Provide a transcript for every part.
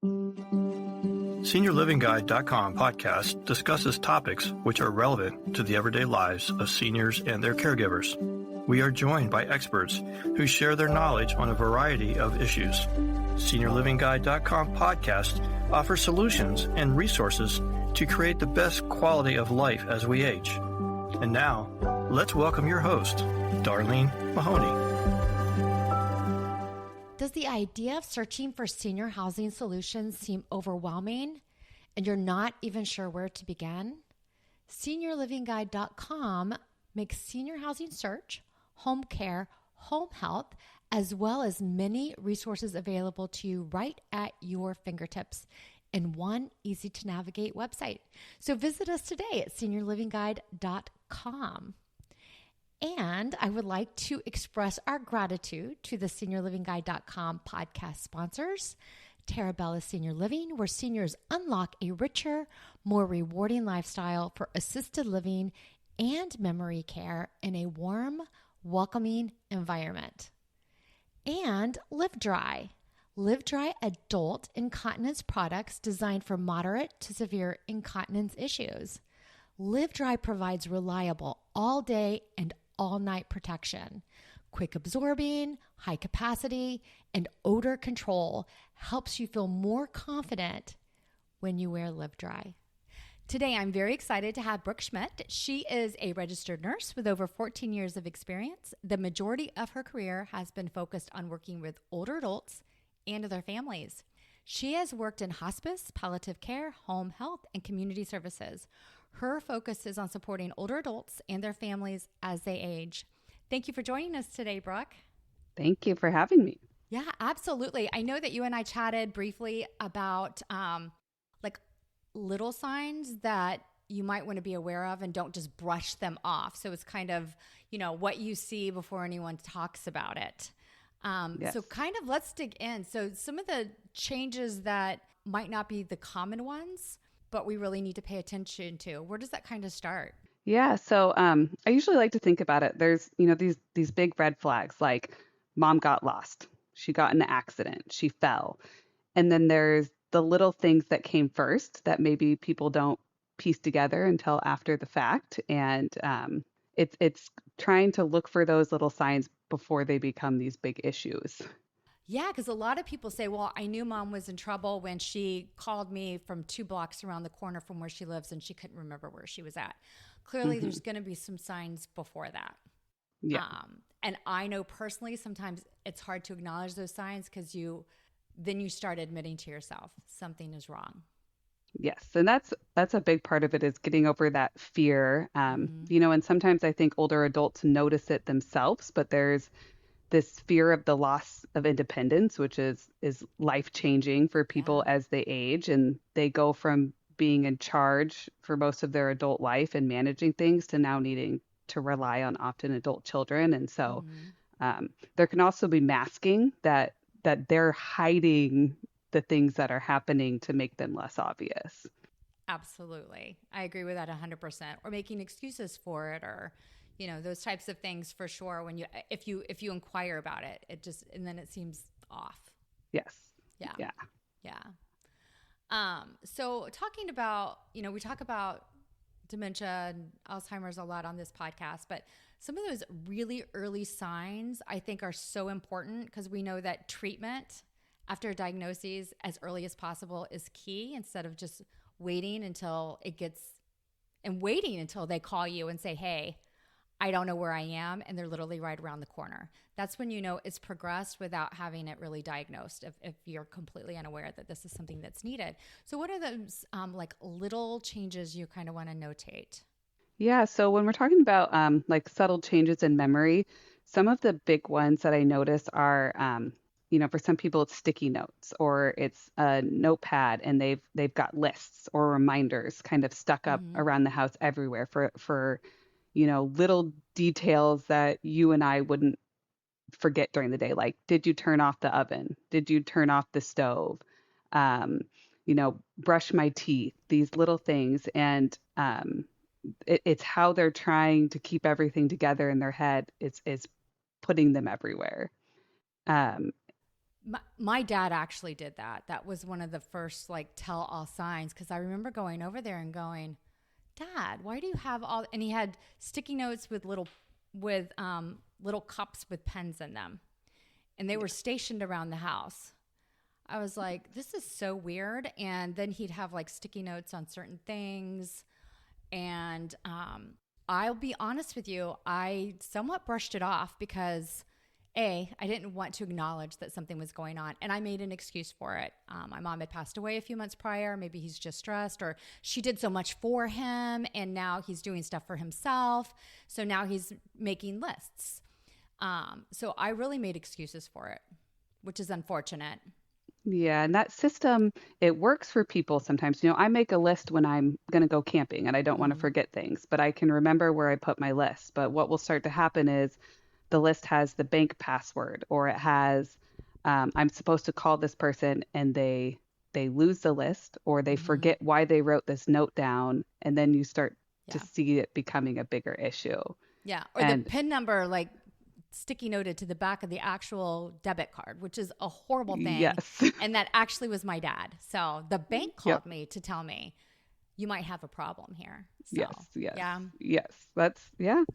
SeniorLivingGuide.com podcast discusses topics which are relevant to the everyday lives of seniors and their caregivers. We are joined by experts who share their knowledge on a variety of issues. SeniorLivingGuide.com podcast offers solutions and resources to create the best quality of life as we age. And now, let's welcome your host, Darleen Mahoney. Does the idea of searching for senior housing solutions seem overwhelming and you're not even sure where to begin? SeniorLivingGuide.com makes senior housing search, home care, home health, as well as many resources available to you right at your fingertips in one easy to navigate website. So visit us today at SeniorLivingGuide.com. And I would like to express our gratitude to the SeniorLivingGuide.com podcast sponsors, Terabella Senior Living, where seniors unlock a richer, more rewarding lifestyle for assisted living and memory care in a warm, welcoming environment. And Live Dry adult incontinence products designed for moderate to severe incontinence issues. Live Dry provides reliable all-day and all-night protection. Quick absorbing, high capacity, and odor control helps you feel more confident when you wear Live Dry. Today, I'm very excited to have Brooke Schmidt. She is a registered nurse with over 14 years of experience. The majority of her career has been focused on working with older adults and their families. She has worked in hospice, palliative care, home health, and community services. Her focus is on supporting older adults and their families as they age. Thank you for joining us today, Brooke. Thank you for having me. Yeah, absolutely. I know that you and I chatted briefly about little signs that you might want to be aware of and don't just brush them off. So it's kind of, what you see before anyone talks about it. Yes. So kind of let's dig in. So some of the changes that might not be the common ones, but we really need to pay attention to. Where does that kind of start? Yeah. So I usually like to think about it. There's, these big red flags like mom got lost. She got in an accident. She fell. And then there's the little things that came first that maybe people don't piece together until after the fact. And it's trying to look for those little signs before they become these big issues. Yeah, because a lot of people say, well, I knew mom was in trouble when she called me from 2 blocks around the corner from where she lives and she couldn't remember where she was at. Clearly, there's going to be some signs before that. Yeah. And I know personally, sometimes it's hard to acknowledge those signs because then you start admitting to yourself something is wrong. Yes. And that's a big part of it is getting over that fear. And sometimes I think older adults notice it themselves, but there's this fear of the loss of independence, which is life-changing for people as they age, and they go from being in charge for most of their adult life and managing things to now needing to rely on often adult children. And so there can also be masking that they're hiding the things that are happening to make them less obvious. Absolutely. I agree with that 100%. Or making excuses for it, or those types of things for sure. When if you inquire about it, and then it seems off. Yes. Yeah. So talking about, we talk about dementia and Alzheimer's a lot on this podcast, but some of those really early signs I think are so important because we know that treatment after diagnoses as early as possible is key instead of just waiting until they call you and say, hey, I don't know where I am, and they're literally right around the corner. That's when you know it's progressed without having it really diagnosed, if you're completely unaware that this is something that's needed. So what are those little changes you kind of want to notate? Yeah, so when we're talking about subtle changes in memory, some of the big ones that I notice are, for some people it's sticky notes or it's a notepad and they've got lists or reminders kind of stuck up around the house everywhere for little details that you and I wouldn't forget during the day. Like, did you turn off the oven? Did you turn off the stove? Brush my teeth, these little things. And it's how they're trying to keep everything together in their head is putting them everywhere. My dad actually did that. That was one of the first like tell all signs. Cause I remember going over there and going, Dad, why do you have all, and he had sticky notes with little cups with pens in them. And they were stationed around the house. I was like, this is so weird. And then he'd have like sticky notes on certain things. And I'll be honest with you, I somewhat brushed it off because I didn't want to acknowledge that something was going on. And I made an excuse for it. My mom had passed away a few months prior. Maybe he's just stressed, or she did so much for him and now he's doing stuff for himself. So now he's making lists. So I really made excuses for it, which is unfortunate. Yeah, and that system, it works for people sometimes. I make a list when I'm going to go camping and I don't want to Mm-hmm. forget things, but I can remember where I put my list. But what will start to happen is the list has the bank password, or it has, I'm supposed to call this person, and they lose the list, or they Mm-hmm. forget why they wrote this note down, and then you start to Yeah. see it becoming a bigger issue. Yeah. Or the And PIN number, like sticky noted to the back of the actual debit card, which is a horrible thing. yes, And that actually was my dad. So the bank yep, called me to tell me you might have a problem here. So yes, yes, yeah. yes. That's yeah.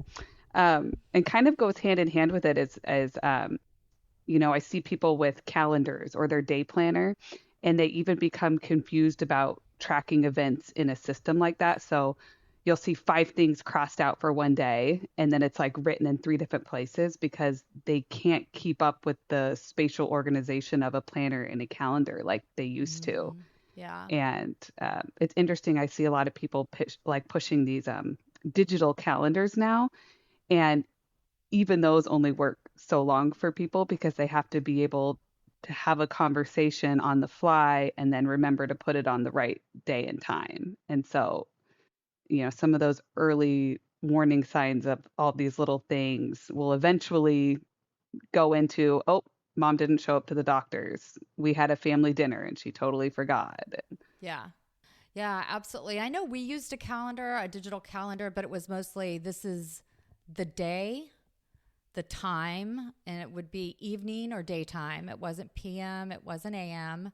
And kind of goes hand in hand with it as I see people with calendars or their day planner, and they even become confused about tracking events in a system like that. So you'll see 5 things crossed out for one day, and then it's like written in 3 different places because they can't keep up with the spatial organization of a planner and a calendar like they used to. Hmm. Yeah. And it's interesting. I see a lot of people pushing these digital calendars now, and even those only work so long for people because they have to be able to have a conversation on the fly and then remember to put it on the right day and time. And so, some of those early warning signs of all these little things will eventually go into, oh, mom didn't show up to the doctor's. We had a family dinner and she totally forgot. Yeah. Yeah, absolutely. I know we used a digital calendar, but it was mostly this is the day, the time, and it would be evening or daytime. It wasn't PM, it wasn't AM.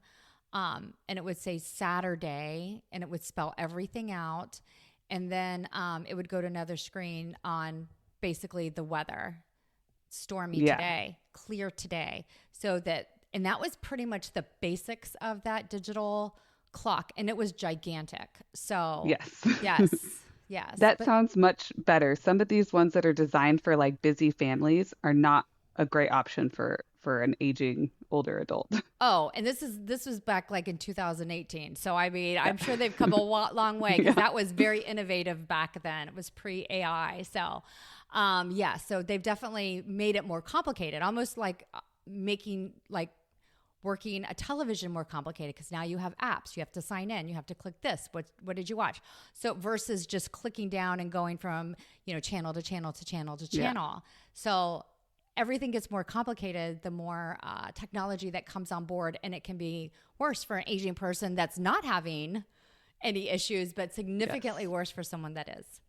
And it would say Saturday, and it would spell everything out. And then it would go to another screen on basically the weather, stormy Yeah. today, clear today. And that was pretty much the basics of that digital clock. And it was gigantic. So, Yes. yes, yes. That But sounds much better. Some of these ones that are designed for like busy families are not a great option for an aging older adult. oh, and this was back like in 2018. So I mean, Yeah. I'm sure they've come a long way because Yeah. that was very innovative back then. It was pre AI. So, yeah. So they've definitely made it more complicated, almost like making like working a television more complicated because now you have apps. You have to sign in. You have to click this. What did you watch? So versus just clicking down and going from channel to channel to channel to Yeah. channel. So everything gets more complicated the more technology that comes on board, and it can be worse for an aging person that's not having any issues, but significantly Yes. worse for someone that is.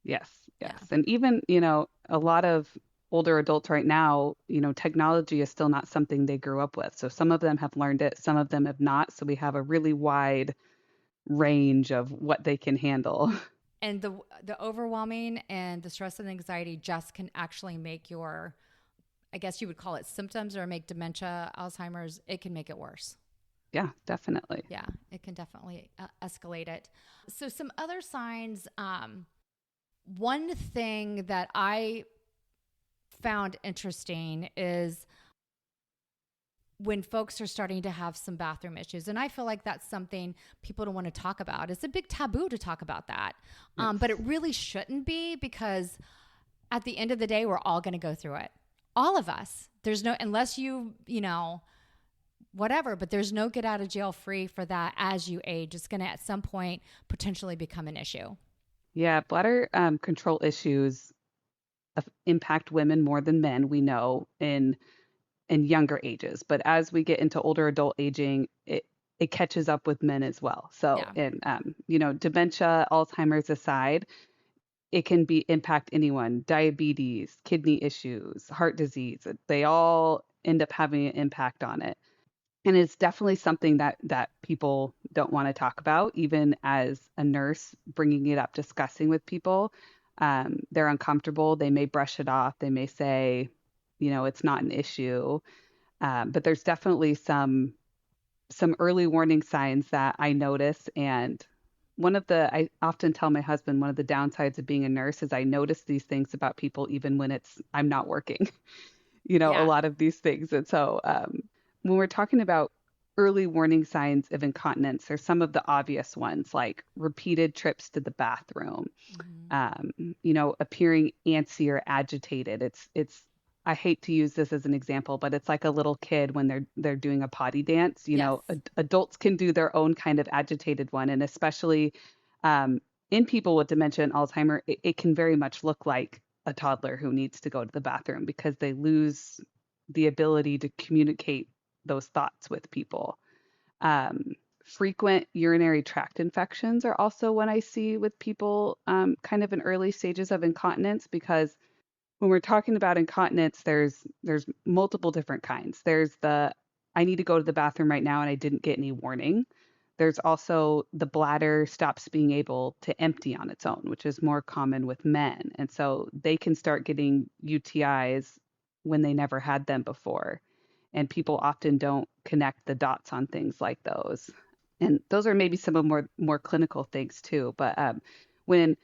Yes. Yeah. Yes. And even, a lot of older adults right now, technology is still not something they grew up with. So some of them have learned it, some of them have not. So we have a really wide range of what they can handle. And the overwhelming and the stress and anxiety just can actually make your, I guess you would call it symptoms, or make dementia, Alzheimer's. It can make it worse. Yeah, definitely. Yeah, it can definitely escalate it. So some other signs. One thing that I found interesting is when folks are starting to have some bathroom issues. And I feel like that's something people don't want to talk about. It's a big taboo to talk about that. Yes. But it really shouldn't be, because at the end of the day, we're all going to go through it. All of us. There's no, unless whatever, but there's no get out of jail free for that as you age. It's going to at some point potentially become an issue. Yeah, bladder control issues impact women more than men, we know, in younger ages. But as we get into older adult aging, it catches up with men as well. So, Yeah. and dementia, Alzheimer's aside, it can be impact anyone. Diabetes, kidney issues, heart disease. They all end up having an impact on it. And it's definitely something that people don't want to talk about, even as a nurse bringing it up, discussing with people. They're uncomfortable. They may brush it off. They may say, it's not an issue. But there's definitely some early warning signs that I notice. And I often tell my husband, one of the downsides of being a nurse is I notice these things about people even when I'm not working, a Yeah. lot of these things. And so when we're talking about early warning signs of incontinence, there's some of the obvious ones like repeated trips to the bathroom, Mm-hmm. appearing antsy or agitated. I hate to use this as an example, but it's like a little kid when they're doing a potty dance. Yes. Adults can do their own kind of agitated one, and especially in people with dementia and Alzheimer, it can very much look like a toddler who needs to go to the bathroom because they lose the ability to communicate those thoughts with people. Um, Frequent urinary tract infections are also one I see with people kind of in early stages of incontinence, because when we're talking about incontinence, there's multiple different kinds. There's the I need to go to the bathroom right now and I didn't get any warning. There's also the bladder stops being able to empty on its own, which is more common with men. And so they can start getting UTIs when they never had them before. And people often don't connect the dots on things like those. And those are maybe some of more clinical things too. But when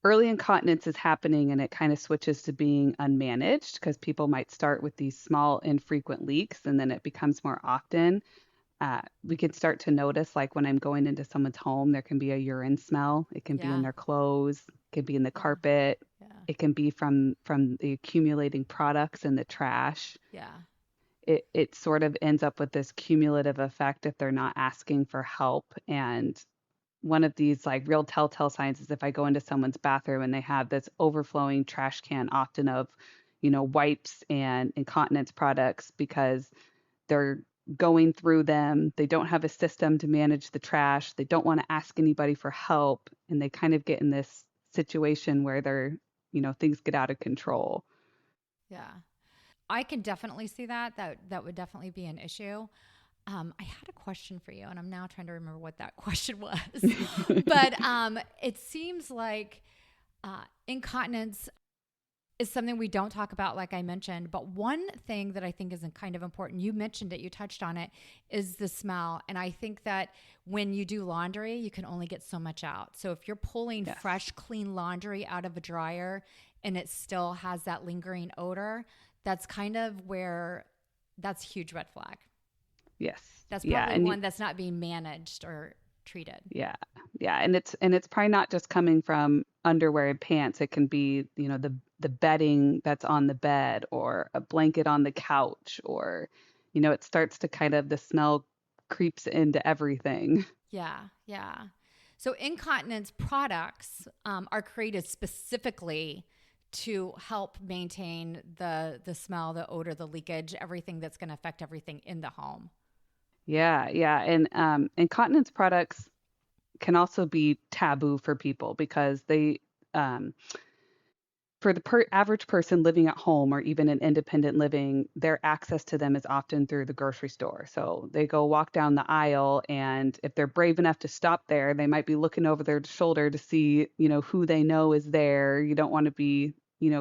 early incontinence is happening and it kind of switches to being unmanaged, because people might start with these small infrequent leaks and then it becomes more often. We can start to notice, like when I'm going into someone's home, there can be a urine smell. It can be in Yeah. their clothes, it can be in the Yeah. carpet, Yeah. it can be from the accumulating products in the trash. Yeah. It sort of ends up with this cumulative effect if they're not asking for help. And one of these like real telltale signs is if I go into someone's bathroom and they have this overflowing trash can, often of, wipes and incontinence products, because they're going through them. They don't have a system to manage the trash. They don't want to ask anybody for help. And they kind of get in this situation where things get out of control. Yeah. I can definitely see that. That would definitely be an issue. I had a question for you, and I'm now trying to remember what that question was. But it seems like incontinence is something we don't talk about, like I mentioned. But one thing that I think is kind of important, you mentioned it, you touched on it, is the smell. And I think that when you do laundry, you can only get so much out. So if you're pulling Yes. fresh, clean laundry out of a dryer and it still has that lingering odor, that's kind of where that's a huge red flag. Yes. That's Yeah. probably And one that's not being managed or treated. yeah. Yeah. And it's probably not just coming from underwear and pants. It can be, the bedding that's on the bed or a blanket on the couch, or, it starts to kind of, the smell creeps into everything. Yeah, yeah. So incontinence products are created specifically to help maintain the smell, the odor, the leakage, everything that's going to affect everything in the home. Yeah. Yeah. And incontinence products can also be taboo for people because um, for the average person living at home or even in independent living, their access to them is often through the grocery store. So they go walk down the aisle, and if they're brave enough to stop there, they might be looking over their shoulder to see, who they know is there. You don't want to be,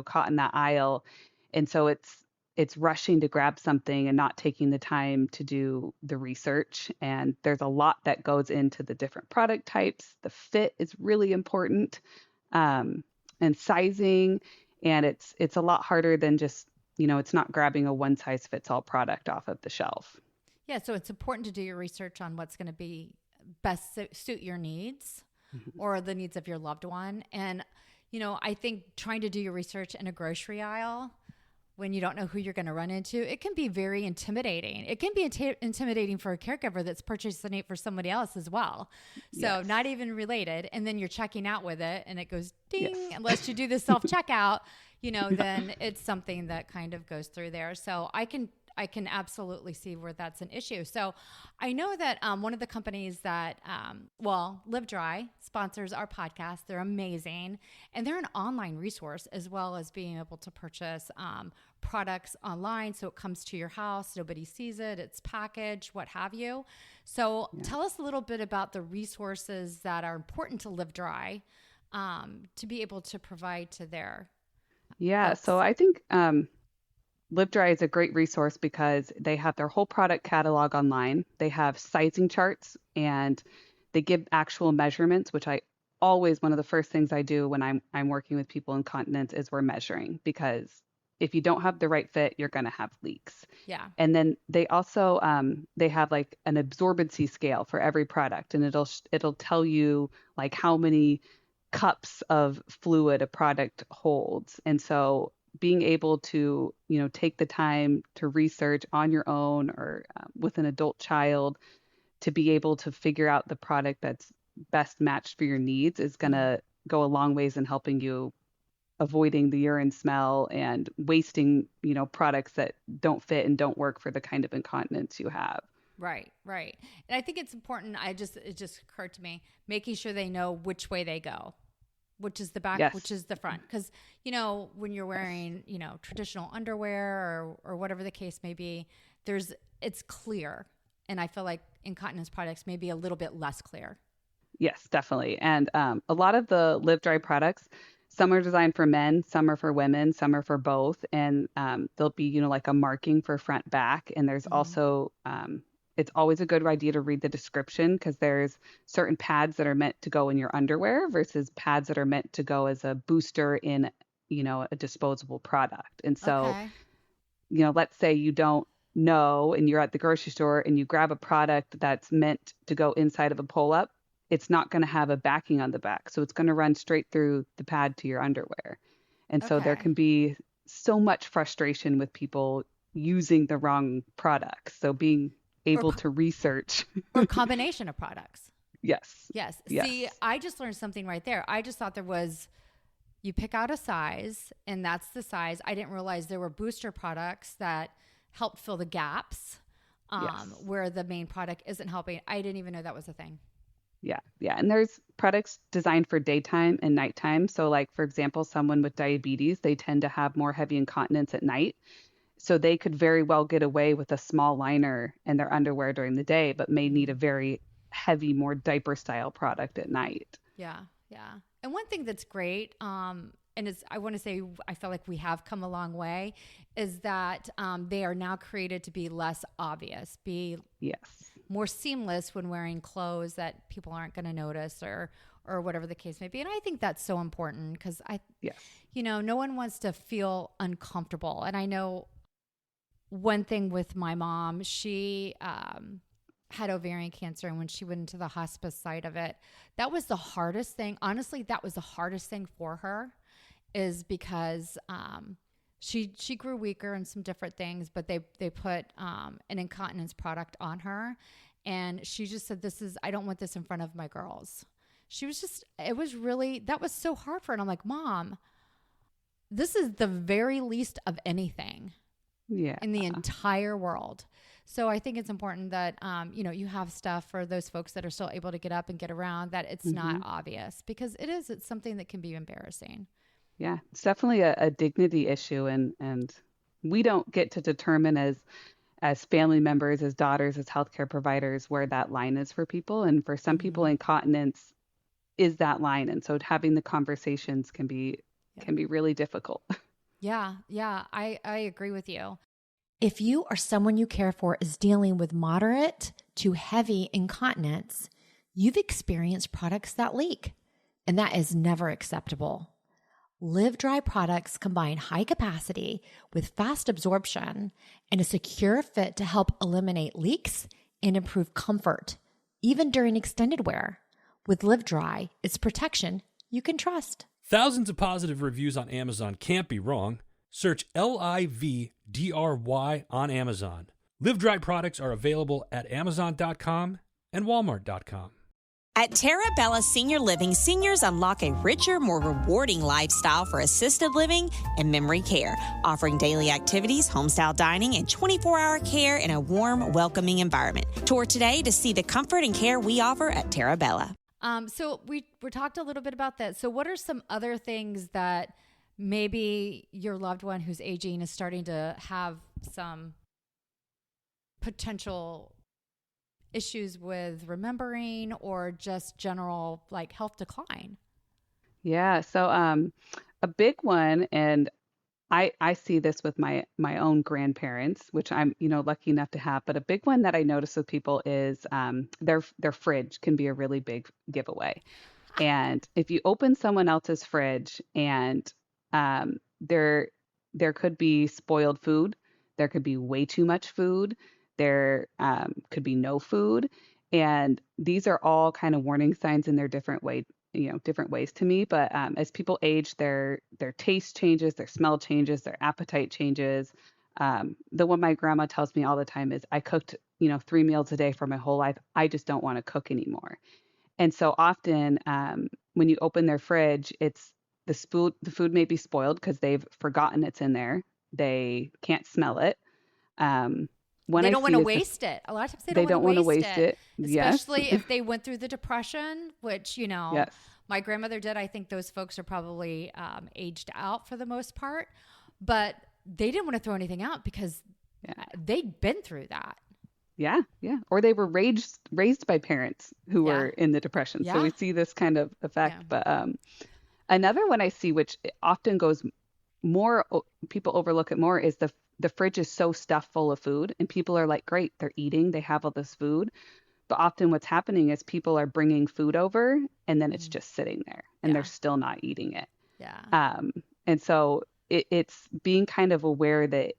caught in that aisle. And so it's rushing to grab something and not taking the time to do the research. And there's a lot that goes into the different product types. The fit is really important. And sizing, and it's a lot harder than just, it's not grabbing a one size fits all product off of the shelf. Yeah, so it's important to do your research on what's going to be best suit your needs or the needs of your loved one. And, I think trying to do your research in a grocery aisle when you don't know who you're going to run into, it can be very intimidating. It can be intimidating for a caregiver that's purchasing it for somebody else as well. So Yes. not even related. And then you're checking out with it and it goes ding, Yes. unless you do the self-checkout, then it's something that kind of goes through there. So I can I can absolutely see where that's an issue. So I know that one of the companies that, Live Dry sponsors our podcast. They're amazing. And they're an online resource as well as being able to purchase products online. So it comes to your house. Nobody sees it. It's packaged, what have you. So tell us a little bit about the resources that are important to Live Dry to be able to provide to their folks. So I think Live Dry is a great resource because they have their whole product catalog online. They have sizing charts and they give actual measurements, which I always, one of the first things I do when I'm working with people in incontinence is we're measuring, because if you don't have the right fit, you're going to have leaks. Yeah. And then they also they have like an absorbency scale for every product, and it'll tell you like how many cups of fluid a product holds. And so being able to, take the time to research on your own or with an adult child to be able to figure out the product that's best matched for your needs is going to go a long ways in helping you avoiding the urine smell and wasting, products that don't fit and don't work for the kind of incontinence you have. Right. And I think it's important. It just occurred to me, making sure they know which way they go, which is the back, which is the front. Because, when you're wearing, traditional underwear or whatever the case may be, it's clear. And I feel like incontinence products may be a little bit less clear. Yes, definitely. And a lot of the Live Dry products, some are designed for men, some are for women, some are for both. And there'll be, like a marking for front back. And there's also, it's always a good idea to read the description, because there's certain pads that are meant to go in your underwear versus pads that are meant to go as a booster in, a disposable product. And so, let's say you don't know and you're at the grocery store and you grab a product that's meant to go inside of a pull-up, it's not going to have a backing on the back. So it's going to run straight through the pad to your underwear. And so there can be so much frustration with people using the wrong products. So being able to research. Or a combination of products. Yes. See, I just learned something right there. I just thought there was, you pick out a size and that's the size. I didn't realize there were booster products that help fill the gaps where the main product isn't helping. I didn't even know that was a thing. Yeah. And there's products designed for daytime and nighttime. So like, for example, someone with diabetes, they tend to have more heavy incontinence at night. So they could very well get away with a small liner in their underwear during the day, but may need a very heavy, more diaper style product at night. Yeah. And one thing that's great, and I want to say, I feel like we have come a long way, is that they are now created to be less obvious, more seamless when wearing clothes that people aren't going to notice or whatever the case may be. And I think that's so important because no one wants to feel uncomfortable. And I know one thing with my mom, she had ovarian cancer. And when she went into the hospice side of it, that was the hardest thing. Honestly, that was the hardest thing for her, is because she grew weaker and some different things, but they put an incontinence product on her. And she just said, I don't want this in front of my girls. That was so hard for her. And I'm like, Mom, this is the very least of anything in the entire world. So I think it's important that, you have stuff for those folks that are still able to get up and get around, that it's not obvious, because it's something that can be embarrassing. Yeah, it's definitely a dignity issue. And we don't get to determine as family members, as daughters, as healthcare providers, where that line is for people. And for some people, incontinence is that line. And so having the conversations can be really difficult. Yeah, I agree with you. If you or someone you care for is dealing with moderate to heavy incontinence, you've experienced products that leak, and that is never acceptable. Live Dry products combine high capacity with fast absorption and a secure fit to help eliminate leaks and improve comfort, even during extended wear. With Live Dry, it's protection you can trust. Thousands of positive reviews on Amazon can't be wrong. Search LIVDRY on Amazon. Live Dry products are available at Amazon.com and Walmart.com. At Terra Bella Senior Living, seniors unlock a richer, more rewarding lifestyle for assisted living and memory care, offering daily activities, homestyle dining, and 24-hour care in a warm, welcoming environment. Tour today to see the comfort and care we offer at Terra Bella. So we talked a little bit about that. So what are some other things that maybe your loved one who's aging is starting to have some potential issues with remembering or just general like health decline? Yeah. So a big one, and I see this with my own grandparents, which I'm, lucky enough to have, but a big one that I notice with people is their fridge can be a really big giveaway. And if you open someone else's fridge and there could be spoiled food, there could be way too much food, there could be no food, and these are all kind of warning signs in their different ways to me. But as people age, their taste changes, their smell changes, their appetite changes. The one my grandma tells me all the time is, I cooked 3 meals a day for my whole life. I just don't want to cook anymore. And so often when you open their fridge, it's the food may be spoiled because they've forgotten it's in there. They can't smell it. They don't want to waste it. A lot of times they don't want to waste it. Especially Yes. if they went through the Depression, which, Yes. my grandmother did. I think those folks are probably aged out for the most part, but they didn't want to throw anything out because they'd been through that. Yeah, yeah. Or they were raised by parents who were in the Depression. So we see this kind of effect. Yeah. But another one I see, which often goes more, people overlook it more, is the fridge is so stuffed full of food, and people are like, great, they're eating, they have all this food. But often what's happening is people are bringing food over, and then it's just sitting there, and they're still not eating it. Yeah. And so it's being kind of aware that,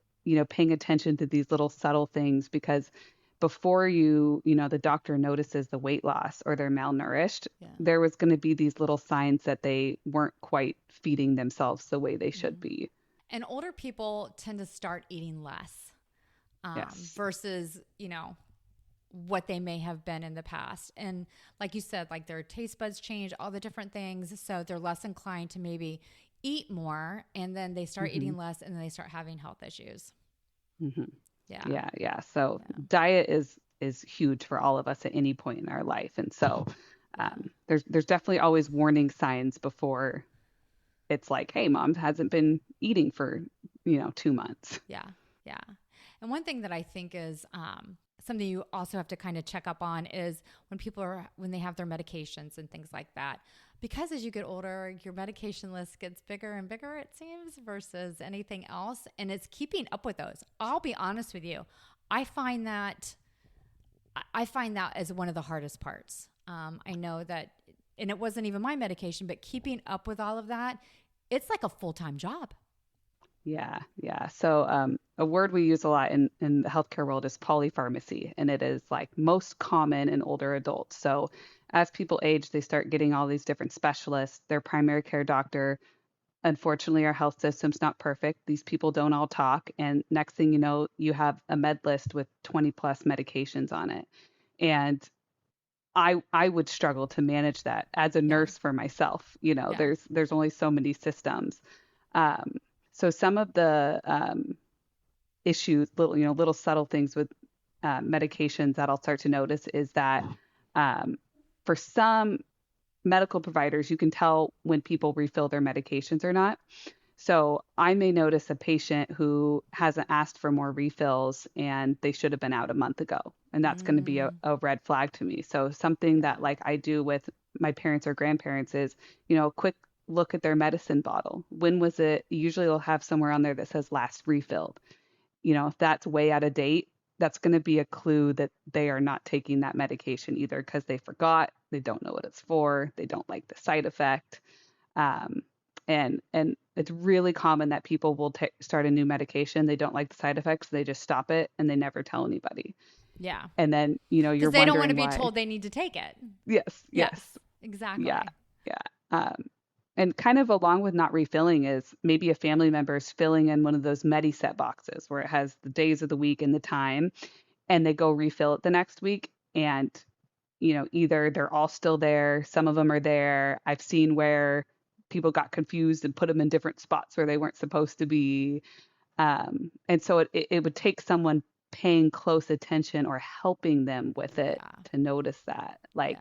paying attention to these little subtle things, because before the doctor notices the weight loss or they're malnourished, there was going to be these little signs that they weren't quite feeding themselves the way they should be. And older people tend to start eating less versus, what they may have been in the past. And like you said, like their taste buds change, all the different things. So they're less inclined to maybe eat more, and then they start eating less, and then they start having health issues. Mm-hmm. Yeah. Yeah. So diet is huge for all of us at any point in our life. And so there's definitely always warning signs before it's like, hey, mom hasn't been eating for, 2 months. Yeah. Yeah. And one thing that I think is something you also have to kind of check up on is when they have their medications and things like that. Because as you get older, your medication list gets bigger and bigger, it seems, versus anything else. And it's keeping up with those. I'll be honest with you. I find that as one of the hardest parts. I know that, and it wasn't even my medication, but keeping up with all of that, it's like a full-time job. Yeah. So a word we use a lot in the healthcare world is polypharmacy, and it is like most common in older adults. So as people age, they start getting all these different specialists, their primary care doctor. Unfortunately, our health system's not perfect. These people don't all talk. And next thing you know, you have a med list with 20 plus medications on it. And I would struggle to manage that as a nurse for myself. There's only so many systems. So some of the issues, little subtle things with medications that I'll start to notice is that for some medical providers, you can tell when people refill their medications or not. So I may notice a patient who hasn't asked for more refills, and they should have been out a month ago. And that's going to be a red flag to me. So something that like I do with my parents or grandparents is, a quick look at their medicine bottle. When was it? Usually they'll have somewhere on there that says last refilled. If that's way out of date, that's going to be a clue that they are not taking that medication either because they forgot, they don't know what it's for, they don't like the side effect. And it's really common that people will start a new medication, they don't like the side effects, they just stop it and they never tell anybody. Yeah. And then, you're wondering because they don't want to be why. told they need to take it. Yes. Exactly. Yeah. And kind of along with not refilling is maybe a family member is filling in one of those MediSet boxes where it has the days of the week and the time, and they go refill it the next week, and either they're all still there, some of them are there. I've seen where people got confused and put them in different spots where they weren't supposed to be. And so it would take someone paying close attention or helping them with it to notice that. Like,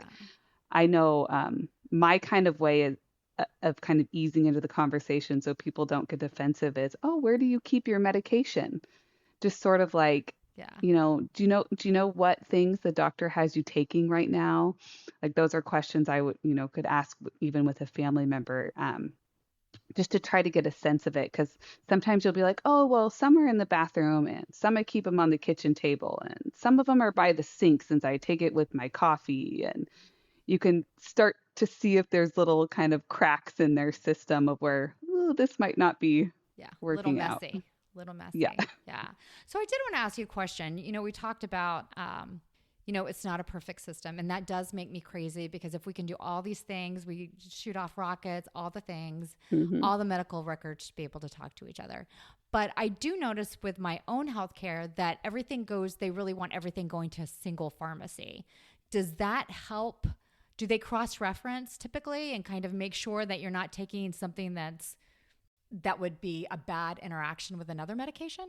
I know my kind of way of kind of easing into the conversation so people don't get defensive is, oh, where do you keep your medication? Just sort of like, do you know what things the doctor has you taking right now? Like, those are questions I would, could ask even with a family member, just to try to get a sense of it. Because sometimes you'll be like, oh, well, some are in the bathroom and some I keep them on the kitchen table and some of them are by the sink since I take it with my coffee. And you can start to see if there's little kind of cracks in their system of where, oh, this might not be working out. Little messy. Yeah. Yeah. So I did want to ask you a question. We talked about, it's not a perfect system. And that does make me crazy because if we can do all these things, we shoot off rockets, all the things, all the medical records to be able to talk to each other. But I do notice with my own healthcare that they really want everything going to a single pharmacy. Does that help? Do they cross-reference typically and kind of make sure that you're not taking something that would be a bad interaction with another medication?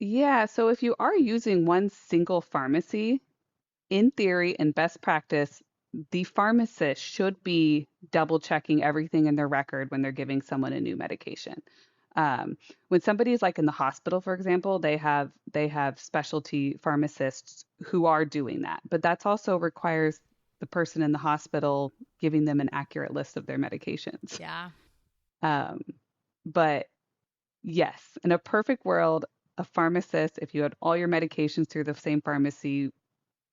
Yeah. So if you are using one single pharmacy, in theory and best practice, the pharmacist should be double checking everything in their record when they're giving someone a new medication. When somebody is like in the hospital, for example, they have specialty pharmacists who are doing that, but that's also requires the person in the hospital giving them an accurate list of their medications. Yeah. But yes, in a perfect world, a pharmacist, if you had all your medications through the same pharmacy,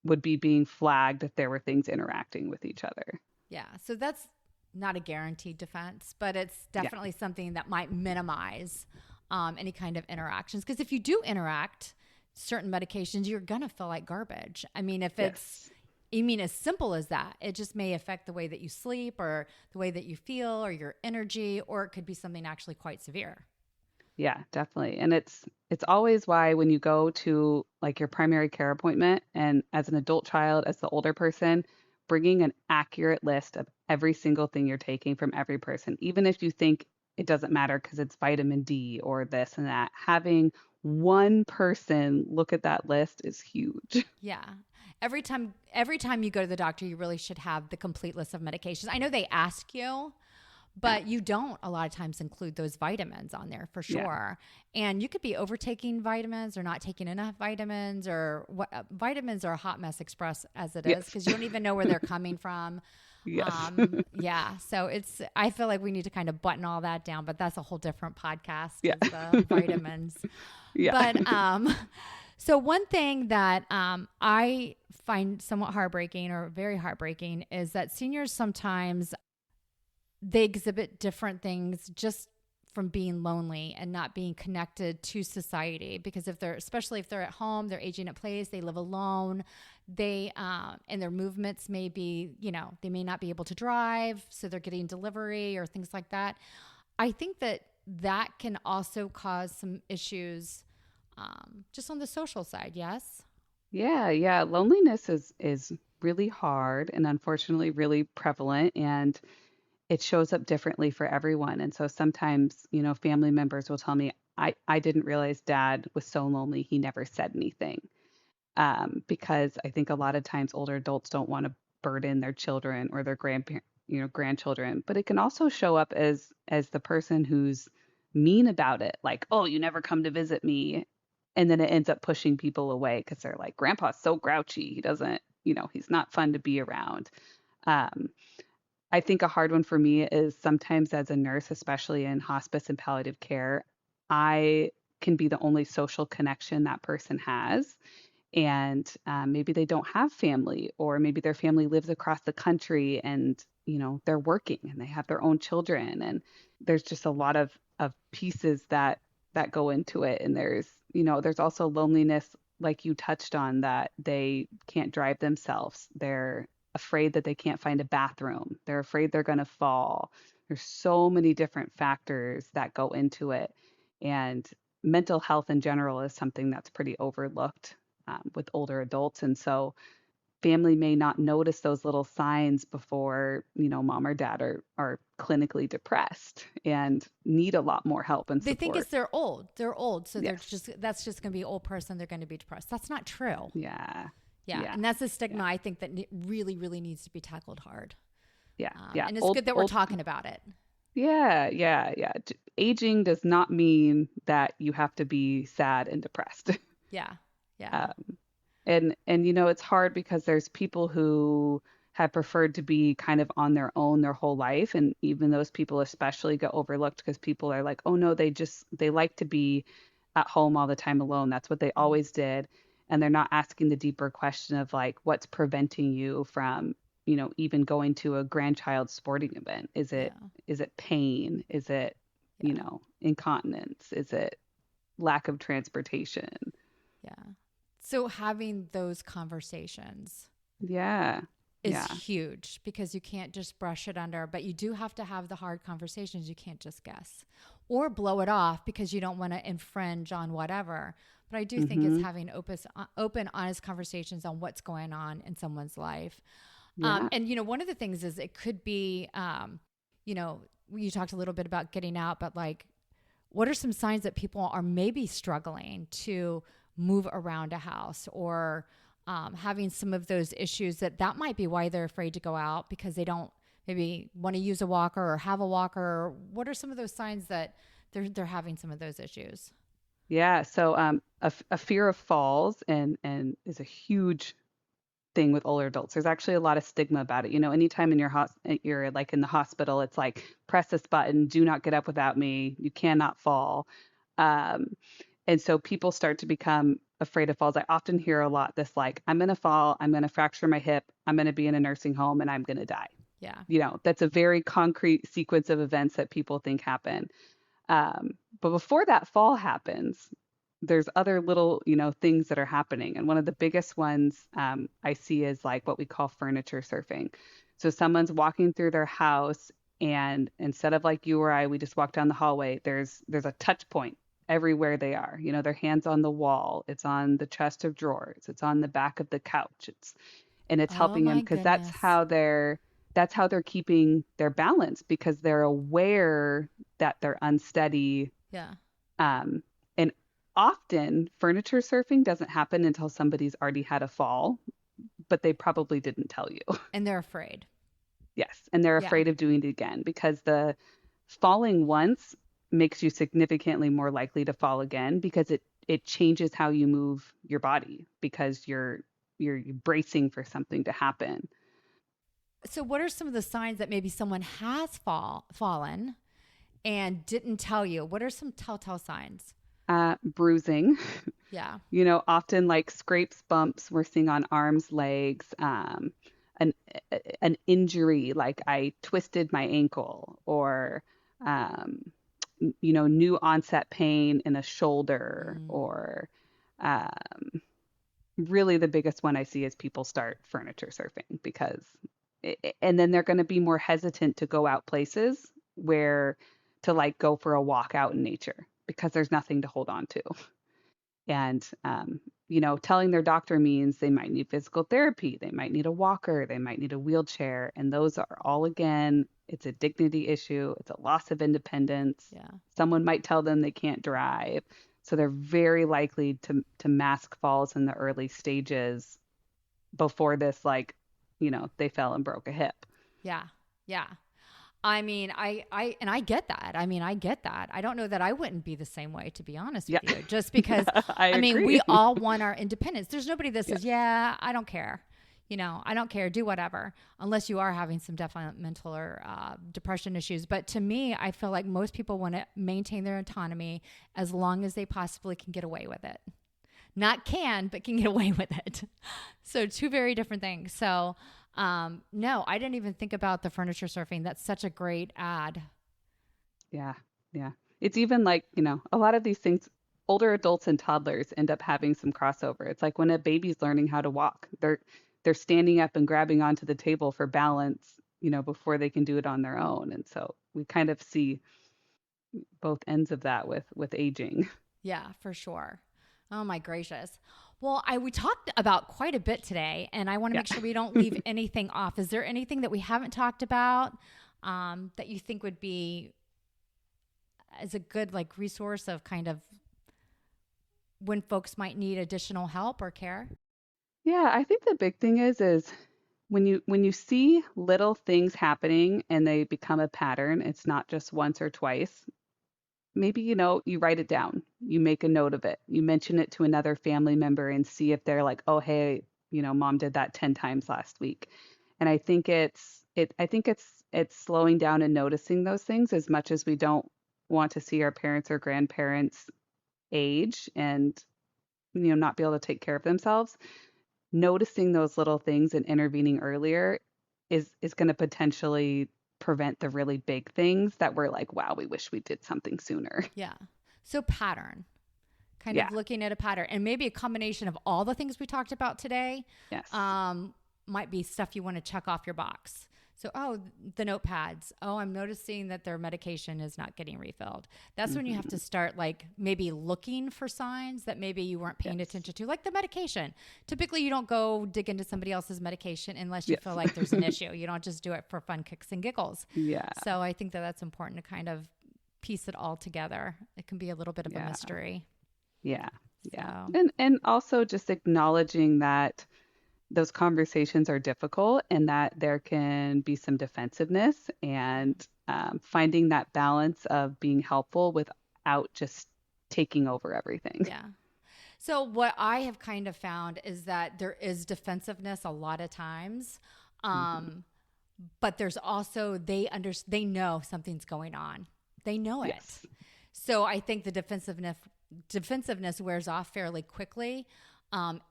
would be being flagged if there were things interacting with each other. Yeah. So that's not a guaranteed defense, but it's definitely something that might minimize any kind of interactions. Because if you do interact certain medications, you're going to feel like garbage. I mean, if it's as simple as that, it just may affect the way that you sleep or the way that you feel or your energy, or it could be something actually quite severe. Yeah, definitely. And it's always why when you go to like your primary care appointment and as an adult child, as the older person, bringing an accurate list of every single thing you're taking from every person, even if you think it doesn't matter because it's vitamin D or this and that, having one person look at that list is huge. Yeah. Every time you go to the doctor, you really should have the complete list of medications. I know they ask you, but you don't a lot of times include those vitamins on there for sure. Yeah. And you could be overtaking vitamins or not taking enough vitamins, or what vitamins are a hot mess express as it is, because you don't even know where they're coming from. Yes. So I feel like we need to kind of button all that down, but that's a whole different podcast. Yeah. Is the vitamins. Yeah. But, so one thing that I find somewhat heartbreaking or very heartbreaking is that seniors sometimes they exhibit different things just from being lonely and not being connected to society. Because especially if they're at home, they're aging at place, they live alone, and their movements may be, they may not be able to drive, so they're getting delivery or things like that. I think that can also cause some issues just on the social side. Yes. Yeah. Loneliness is really hard and unfortunately really prevalent, and it shows up differently for everyone. And so sometimes, family members will tell me, I didn't realize Dad was so lonely. He never said anything. Because I think a lot of times older adults don't want to burden their children or their grandchildren, but it can also show up as the person who's mean about it. Like, oh, you never come to visit me. And then it ends up pushing people away because they're like, Grandpa's so grouchy. He doesn't, he's not fun to be around. I think a hard one for me is sometimes as a nurse, especially in hospice and palliative care, I can be the only social connection that person has. And maybe they don't have family, or maybe their family lives across the country and, they're working and they have their own children. And there's just a lot of pieces that go into it. And there's also loneliness, like you touched on, that they can't drive themselves. They're afraid that they can't find a bathroom. They're afraid they're going to fall. There's so many different factors that go into it. And mental health in general is something that's pretty overlooked with older adults. And so family may not notice those little signs before, mom or dad are clinically depressed and need a lot more help and They support. think it's they're old. They're old. So Yes. that's just going to be an old person. They're going to be depressed. That's not true. Yeah. Yeah. And that's a stigma I think that really, really needs to be tackled hard. Yeah. And it's good that we're talking about it. Yeah. Aging does not mean that you have to be sad and depressed. Yeah. Yeah. And it's hard because there's people who have preferred to be kind of on their own their whole life, and even those people especially get overlooked because people are like, oh no, they like to be at home all the time alone. That's what they always did. And they're not asking the deeper question of like, what's preventing you from, even going to a grandchild's sporting event? Is it pain? Is it, incontinence? Is it lack of transportation? Yeah. So having those conversations is huge, because you can't just brush it under, but you do have to have the hard conversations. You can't just guess or blow it off because you don't want to infringe on whatever. But I do think it's having open, honest conversations on what's going on in someone's life. Yeah. And, one of the things is it could be, you talked a little bit about getting out, but like, what are some signs that people are maybe struggling to move around a house, or having some of those issues that might be why they're afraid to go out, because they don't maybe want to use a walker or have a walker? What are some of those signs that they're having some of those issues? Yeah. So a fear of falls and is a huge thing with older adults. There's actually a lot of stigma about it. Anytime you're like in the hospital, it's like, press this button, do not get up without me, you cannot fall. And so people start to become afraid of falls. I often hear a lot this like, I'm going to fall, I'm going to fracture my hip, I'm going to be in a nursing home, and I'm going to die. Yeah. That's a very concrete sequence of events that people think happen. But before that fall happens, there's other little, things that are happening. And one of the biggest ones I see is like what we call furniture surfing. So someone's walking through their house, and instead of like you or I, we just walk down the hallway, there's a touch point everywhere they are. Their hands on the wall, it's on the chest of drawers, it's on the back of the couch. It's helping them because that's how they're keeping their balance, because they're aware that they're unsteady. Yeah. And often furniture surfing doesn't happen until somebody's already had a fall, but they probably didn't tell you. And they're afraid. Yes. And they're afraid of doing it again, because the falling once makes you significantly more likely to fall again, because it changes how you move your body, because you're bracing for something to happen. So what are some of the signs that maybe someone has fallen and didn't tell you? What are some telltale signs? Bruising. Yeah. Often like scrapes, bumps we're seeing on arms, legs, an injury, like I twisted my ankle, or, new onset pain in a shoulder, or really the biggest one I see is people start furniture surfing, and then they're going to be more hesitant to go out places where to like go for a walk out in nature, because there's nothing to hold on to. And, telling their doctor means they might need physical therapy, they might need a walker, they might need a wheelchair. And those are all, again, it's a dignity issue. It's a loss of independence. Yeah. Someone Might tell them they can't drive. So they're very likely to mask falls in the early stages before this, like, they fell and broke a hip. Yeah. Yeah. I mean, I get that. I get that. I don't know that I wouldn't be the same way, to be honest with you, just because, I mean, we all want our independence. There's nobody that says, I don't care. I don't care, do whatever, unless you are having some definite mental or depression issues. But to me, I feel like most people want to maintain their autonomy as long as they possibly can get away with it. Not can, but can get away with it. So two very different things. So no, I didn't even think about the furniture surfing. That's such a great ad. Yeah. Yeah. It's even like, a lot of these things, older adults and toddlers end up having some crossover. It's like when a baby's learning how to walk, they're standing up and grabbing onto the table for balance, before they can do it on their own. And so we kind of see both ends of that with aging. Yeah, for sure. Oh my gracious. Well, we talked about quite a bit today, and I want to make sure we don't leave anything off. Is there anything that we haven't talked about that you think would be as a good like resource of kind of when folks might need additional help or care? Yeah, I think the big thing is when you see little things happening and they become a pattern, it's not just once or twice. Maybe, you write it down, you make a note of it, you mention it to another family member and see if they're like, oh, hey, mom did that 10 times last week. And I think it's slowing down and noticing those things as much as we don't want to see our parents or grandparents age and, not be able to take care of themselves. Noticing those little things and intervening earlier is going to potentially prevent the really big things that we're like, wow, we wish we did something sooner. Yeah. So pattern, kind of looking at a pattern, and maybe a combination of all the things we talked about today. Yes. Might be stuff you want to check off your box. So, the notepads. I'm noticing that their medication is not getting refilled. That's when you have to start like maybe looking for signs that maybe you weren't paying attention to, like the medication. Typically, you don't go dig into somebody else's medication unless you feel like there's an issue. You don't just do it for fun kicks and giggles. Yeah. So I think that that's important to kind of piece it all together. It can be a little bit of a mystery. Yeah. Yeah. So. And also just acknowledging that those conversations are difficult and that there can be some defensiveness, and finding that balance of being helpful without just taking over everything. Yeah. So what I have kind of found is that there is defensiveness a lot of times, but there's also they know something's going on. They know it. Yes. So I think the defensiveness wears off fairly quickly.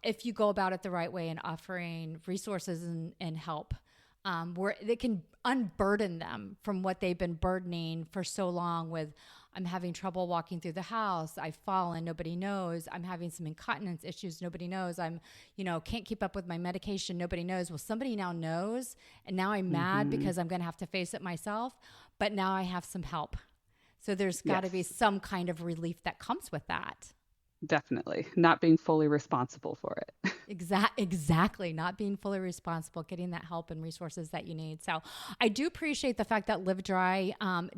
If you go about it the right way and offering resources and help, where they can unburden them from what they've been burdening for so long with, I'm having trouble walking through the house, I've fallen, nobody knows, I'm having some incontinence issues, nobody knows, I'm, can't keep up with my medication, nobody knows. Well, somebody now knows, and now I'm mad because I'm going to have to face it myself, but now I have some help. So there's got to be some kind of relief that comes with that. Definitely. Not being fully responsible for it. Exactly. Not being fully responsible, getting that help and resources that you need. So I do appreciate the fact that Live Dry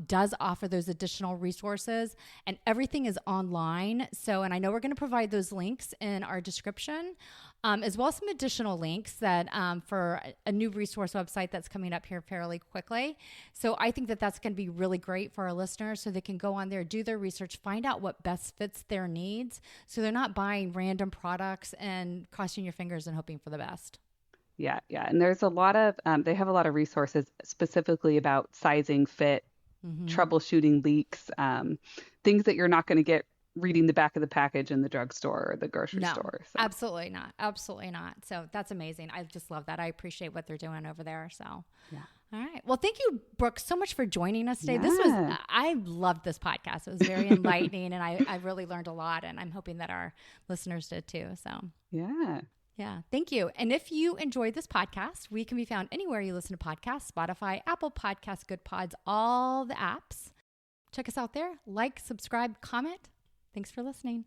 does offer those additional resources, and everything is online. So, and I know we're going to provide those links in our description, as well as some additional links that for a new resource website that's coming up here fairly quickly. So I think that that's going to be really great for our listeners, so they can go on there, do their research, find out what best fits their needs, so they're not buying random products and crossing your fingers and hoping for the best. Yeah. And there's a lot of, they have a lot of resources specifically about sizing, fit, troubleshooting leaks, things that you're not going to get reading the back of the package in the drugstore or the grocery store. So. Absolutely not. Absolutely not. So that's amazing. I just love that. I appreciate what they're doing over there. So, yeah. All right. Well, thank you, Brooke, so much for joining us today. Yeah. I loved this podcast. It was very enlightening, and I really learned a lot, and I'm hoping that our listeners did too. So, yeah. Thank you. And if you enjoyed this podcast, we can be found anywhere you listen to podcasts: Spotify, Apple Podcasts, Good Pods, all the apps. Check us out there. Like, subscribe, comment. Thanks for listening.